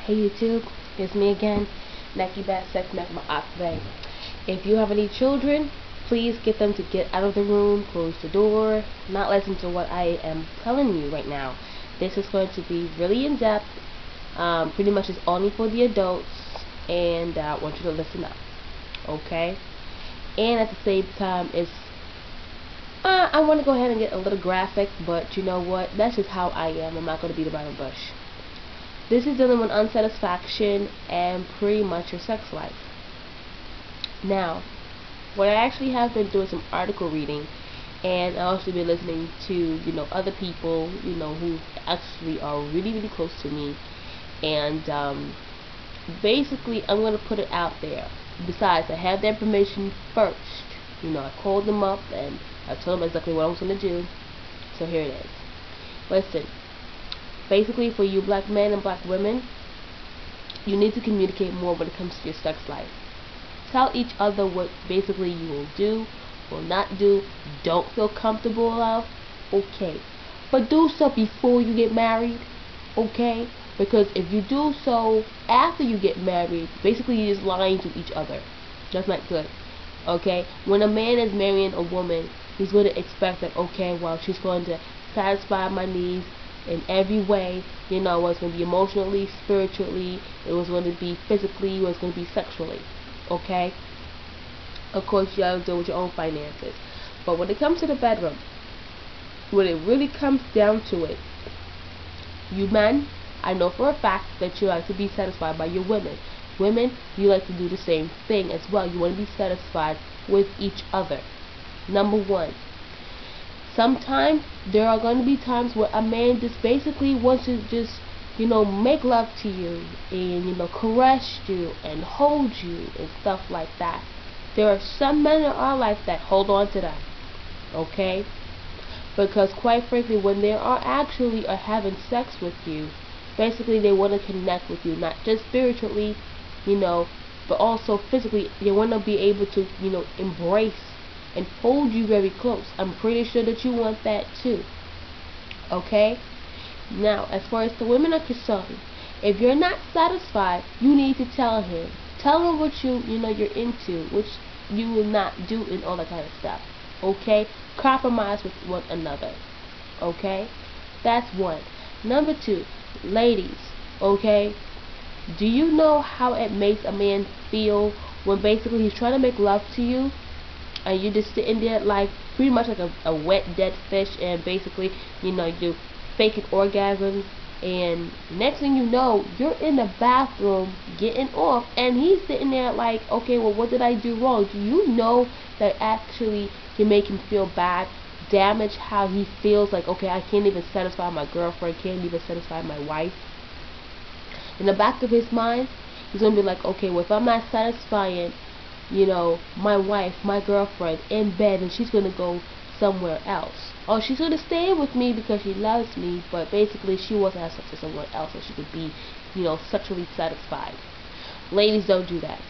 Hey YouTube, it's me again, Neki Bat Sex Mac Maakve. If you have any children, please get them to get out of the room, close the door, not listen to what I am telling you right now. This is going to be really in depth. Pretty much it's only for the adults, and I want you to listen up, okay? And at the same time, I want to go ahead and get a little graphic, but you know what? That's just how I am. I'm not going to beat about the bush. This is dealing with unsatisfaction and pretty much your sex life. Now, what I actually have been doing some article reading, and I also been listening to, other people, who actually are really, really close to me, and basically I'm going to put it out there. Besides, I have their permission first. I called them up and I told them exactly what I was going to do. So here it is. Listen. Basically, for you black men and black women, you need to communicate more when it comes to your sex life. Tell each other what basically you will do, will not do, don't feel comfortable of, okay. But do so before you get married, okay? Because if you do so after you get married, basically you're just lying to each other. That's not good, okay? When a man is marrying a woman, he's going to expect that, okay, well, she's going to satisfy my needs in every way. It was going to be emotionally, spiritually, it was going to be physically, it was going to be sexually, okay? Of course, you have to deal with your own finances. But when it comes to the bedroom, when it really comes down to it, you men, I know for a fact that you like to be satisfied by your women. Women, you like to do the same thing as well. You want to be satisfied with each other. Number one. Sometimes there are going to be times where a man just basically wants to just, make love to you and, caress you and hold you and stuff like that. There are some men that are like that. Hold on to them, okay? Because quite frankly, when they are actually having sex with you, basically they want to connect with you, not just spiritually, but also physically. They want to be able to, embrace and hold you very close. I'm pretty sure that you want that too. Okay? Now, as far as the women are concerned, if you're not satisfied, you need to tell him. Tell him what you're into, which you will not do, and all that kind of stuff. Okay? Compromise with one another. Okay? That's one. Number two, ladies, okay? Do you know how it makes a man feel when basically he's trying to make love to you, and you're just sitting there like pretty much like a wet dead fish, and basically you're faking orgasms, and next thing you know, you're in the bathroom getting off, and he's sitting there like, okay, well, what did I do wrong? Do you know that actually can make him feel bad, damage how he feels, like, okay, I can't even satisfy my girlfriend, can't even satisfy my wife? In the back of his mind, he's gonna be like, okay, well, if I'm not satisfying my wife, my girlfriend in bed, and she's gonna go somewhere else. Or she's gonna stay with me because she loves me, but basically she wants to have sex with someone else so she could be, sexually satisfied. Ladies, don't do that.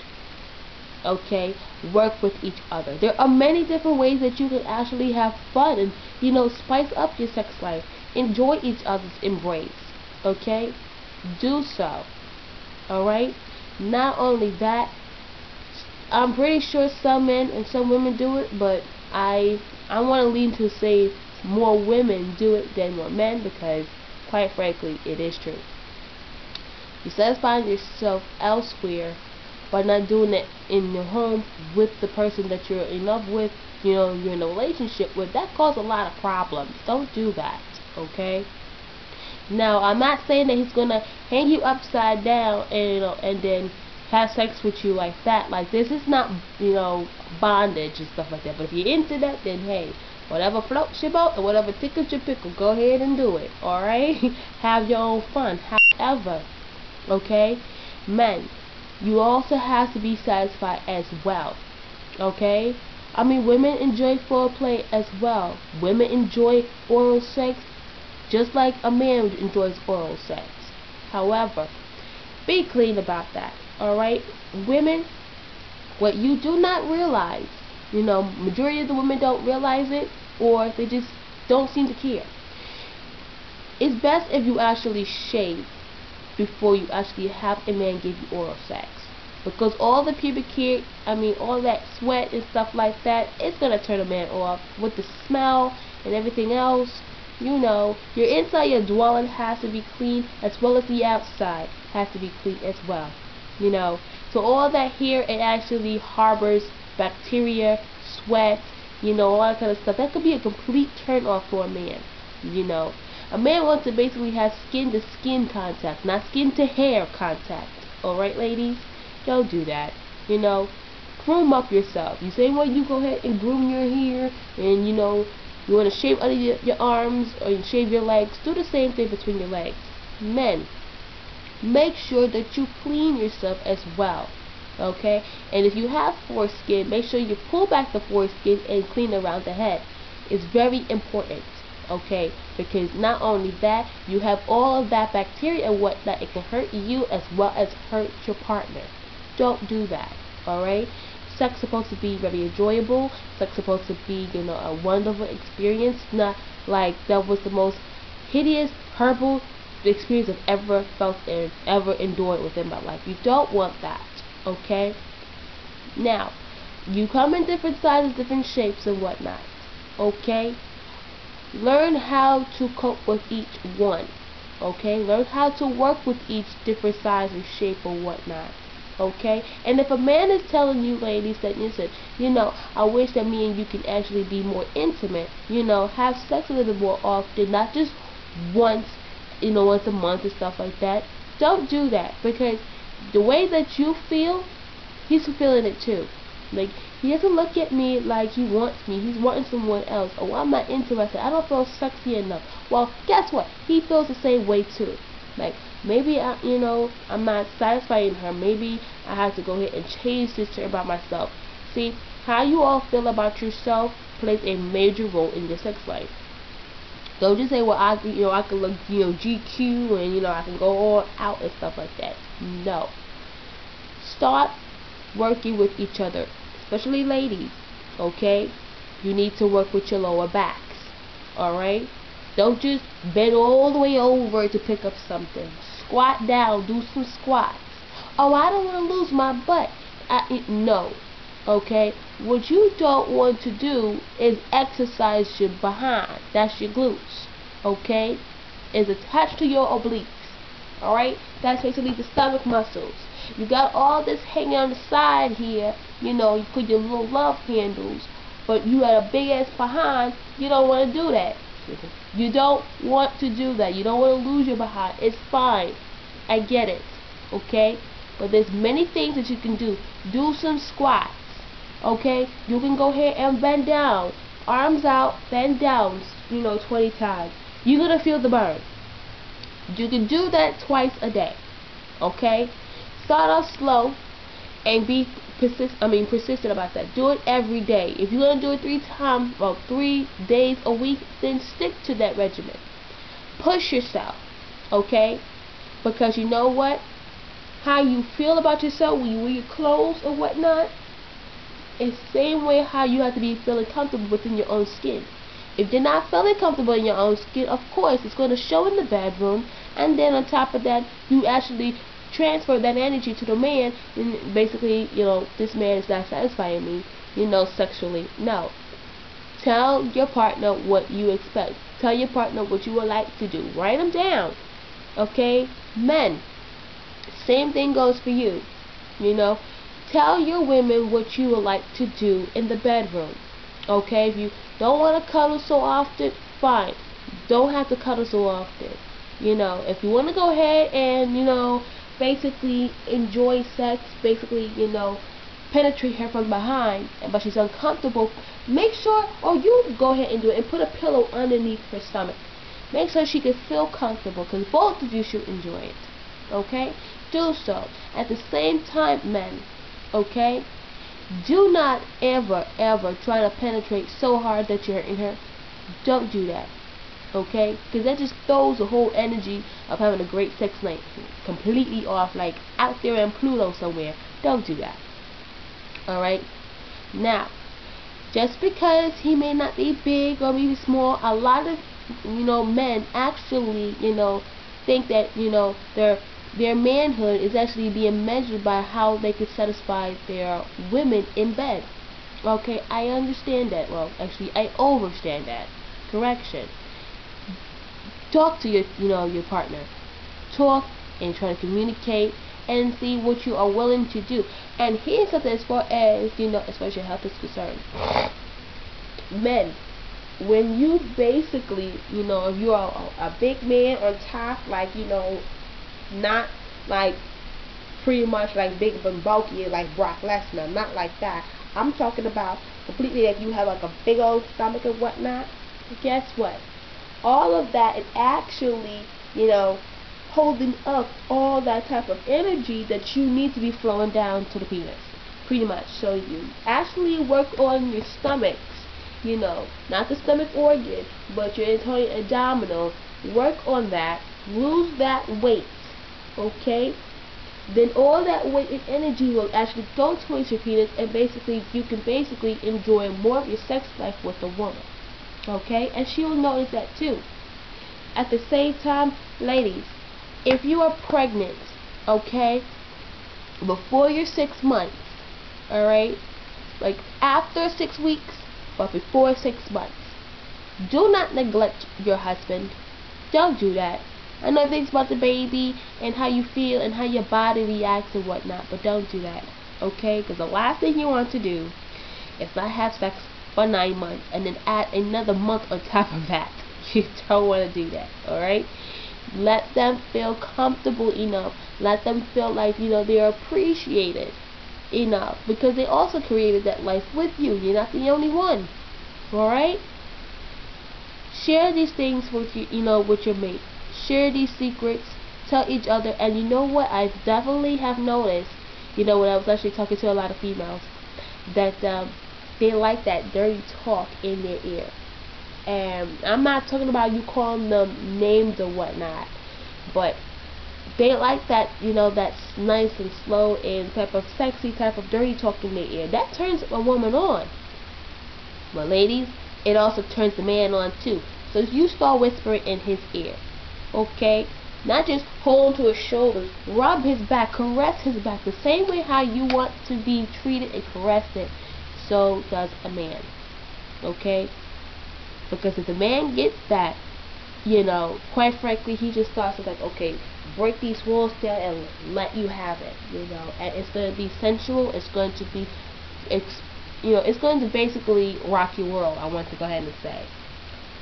Okay? Work with each other. There are many different ways that you can actually have fun and, spice up your sex life. Enjoy each other's embrace. Okay? Do so. Alright? Not only that, I'm pretty sure some men and some women do it, but I want to lean to say more women do it than more men, because quite frankly, it is true. You're satisfying yourself elsewhere by not doing it in your home with the person that you're in love with, you're in a relationship with. That causes a lot of problems. Don't do that, okay? Now, I'm not saying that he's gonna hang you upside down and then have sex with you like that. Like, this is not, bondage and stuff like that. But if you're into that, then hey, whatever floats your boat and whatever tickles your pickle, go ahead and do it. Alright? Have your own fun. However, okay, men, you also have to be satisfied as well. Okay? I mean, women enjoy foreplay as well. Women enjoy oral sex just like a man enjoys oral sex. However, be clean about that. Alright? Women, what you do not realize, majority of the women don't realize it, or they just don't seem to care. It's best if you actually shave before you actually have a man give you oral sex. Because all the pubic hair, all that sweat and stuff like that, it's gonna turn a man off with the smell and everything else. You know, your inside your dwelling has to be clean, as well as the outside has to be clean as well. You know, so all that hair, it actually harbors bacteria, sweat, you know, all that kind of stuff. That could be a complete turn off for a man. You know, a man wants to basically have skin to skin contact, not skin to hair contact. Alright, ladies? Don't do that. You know, groom up yourself. You same way you go ahead and groom your hair, and you know, you want to shave under your arms or you shave your legs, do the same thing between your legs. Men, make sure that you clean yourself as well. Okay? And if you have foreskin, make sure you pull back the foreskin and clean around the head. It's very important. Okay? Because not only that, you have all of that bacteria and whatnot, it can hurt you as well as hurt your partner. Don't do that. Alright? Sex is supposed to be very enjoyable. Sex is supposed to be, you know, a wonderful experience. Not like that was the most hideous, horrible experience I've ever felt and ever endured within my life. You don't want that. Okay? Now, you come in different sizes, different shapes and whatnot. Okay? Learn how to cope with each one. Okay? Learn how to work with each different size and shape or whatnot. Okay? And if a man is telling you, ladies, that listen, you know, I wish that me and you can actually be more intimate, you know, have sex a little more often, not just once, you know, once a month and stuff like that. Don't do that, because the way that you feel, he's feeling it too. Like, he doesn't look at me like he wants me. He's wanting someone else. Oh, I'm not interested. I don't feel sexy enough. Well, guess what? He feels the same way too. Like, maybe I'm not satisfying her. Maybe I have to go ahead and change this about myself. See, how you all feel about yourself plays a major role in your sex life. Don't just say, well, I can look, GQ, and I can go all out and stuff like that. No. Start working with each other, especially ladies. Okay, you need to work with your lower backs. All right. Don't just bend all the way over to pick up something. Squat down, do some squats. Oh, I don't want to lose my butt. No. Okay? What you don't want to do is exercise your behind. That's your glutes. Okay? It's attached to your obliques. Alright? That's basically the stomach muscles. You got all this hanging on the side here. You put your little love handles. But you got a big ass behind. You don't want to do that. You don't want to do that. You don't want to lose your behind. It's fine. I get it. Okay? But there's many things that you can do. Do some squats. Okay? You can go ahead and bend down. Arms out, bend down, 20 times. You're going to feel the burn. You can do that twice a day. Okay? Start off slow and be persistent about that. Do it every day. If you're going to do it 3 days a week, then stick to that regimen. Push yourself. Okay? Because you know what? How you feel about yourself when you wear your clothes or whatnot, it's the same way how you have to be feeling comfortable within your own skin. If you're not feeling comfortable in your own skin, of course, it's going to show in the bedroom. And then on top of that, you actually transfer that energy to the man, and basically, this man is not satisfying me, sexually. No. Tell your partner what you expect. Tell your partner what you would like to do. Write them down. Okay? Men, same thing goes for you. Tell your women what you would like to do in the bedroom. Okay? If you don't want to cuddle so often, fine. Don't have to cuddle so often. If you want to go ahead and, basically enjoy sex, basically, penetrate her from behind, but she's uncomfortable, make sure, or you go ahead and do it, and put a pillow underneath her stomach. Make sure she can feel comfortable, because both of you should enjoy it. Okay? Do so. At the same time, men, okay? Do not ever try to penetrate so hard that you're hurting her. Don't do that. Okay? Because that just throws the whole energy of having a great sex night completely off, like out there in Pluto somewhere. Don't do that. Alright? Now, just because he may not be big or maybe small, a lot of men actually, think that, you know, their manhood is actually being measured by how they can satisfy their women in bed. Okay, I understand that. Well, actually, I overstand that. Correction. Talk to your partner. Talk and try to communicate and see what you are willing to do. And here's something as far as, as far as your health is concerned. Men, when you basically, if you are a big man on top, like, not like pretty much like big and bulky like Brock Lesnar, not like that. I'm talking about completely like you have like a big old stomach and whatnot. Guess what? All of that is actually, holding up all that type of energy that you need to be flowing down to the penis. Pretty much. So you actually work on your stomachs, not the stomach organ, but your entire abdominal. Work on that. Lose that weight. Okay? Then all that weight and energy will actually go towards your penis, and basically you can basically enjoy more of your sex life with a woman. Okay? And she will notice that too. At the same time, ladies, if you are pregnant, okay, before your 6 months, alright, like after 6 weeks, but before 6 months, do not neglect your husband. Don't do that. I know things about the baby and how you feel and how your body reacts and whatnot, but don't do that, okay? Because the last thing you want to do is not have sex for 9 months and then add another month on top of that. You don't want to do that, alright? Let them feel comfortable enough. Let them feel like, they're appreciated enough, because they also created that life with you. You're not the only one, alright? Share these things with with your mate. Share these secrets. Tell each other. And you know what? I definitely have noticed, when I was actually talking to a lot of females, that they like that dirty talk in their ear. And I'm not talking about you calling them names or whatnot, but they like that, that's nice and slow and type of sexy type of dirty talk in their ear. That turns a woman on. But ladies, it also turns the man on too. So you start whispering in his ear, okay? Not just hold to his shoulders, rub his back, caress his back, the same way how you want to be treated and caressed. So does a man, okay? Because if the man gets that, quite frankly, he just starts to like, okay, break these walls down and let you have it, and it's going to be sensual. It's going to be, it's going to basically rock your world. I want to go ahead and say,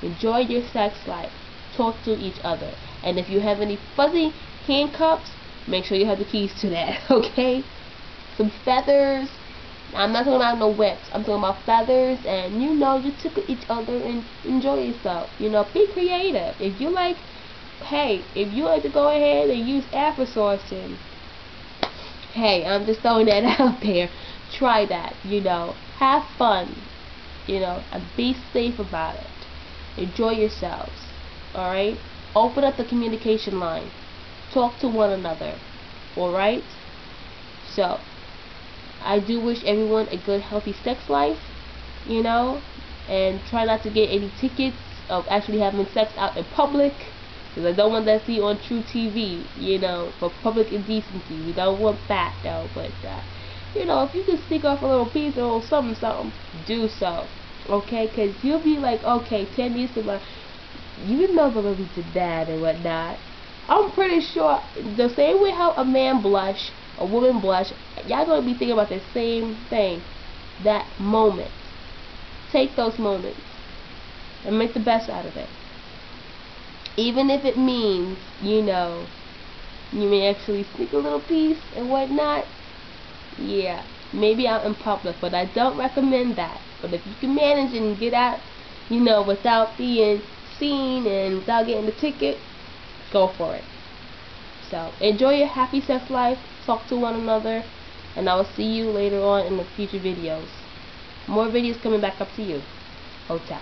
enjoy your sex life. Talk to each other, and if you have any fuzzy handcuffs, make sure you have the keys to that. Okay, some feathers. I'm not talking about no whips. I'm talking about feathers, and you tickle each other and enjoy yourself. Be creative. If you like, if you like to go ahead and use applesauce, and hey, I'm just throwing that out there. Try that. Have fun. And be safe about it. Enjoy yourselves. All right. Open up the communication line. Talk to one another. All right. So, I do wish everyone a good, healthy sex life, and try not to get any tickets of actually having sex out in public, because I don't want that to see on True TV, for public indecency. We don't want that, though, but, if you can sneak off a little piece or something, do so, okay? Because you'll be like, okay, 10 years from now, you remember when we did that and whatnot. I'm pretty sure the same way how a man blush, a woman blush, y'all gonna be thinking about the same thing. That moment. Take those moments and make the best out of it. Even if it means, you may actually sneak a little piece and whatnot. Yeah, maybe out in public, but I don't recommend that. But if you can manage and get out, without being seen and without getting the ticket, go for it. So, enjoy your happy sex life. Talk to one another, and I will see you later on in the future videos. More videos coming back up to you. OTAP.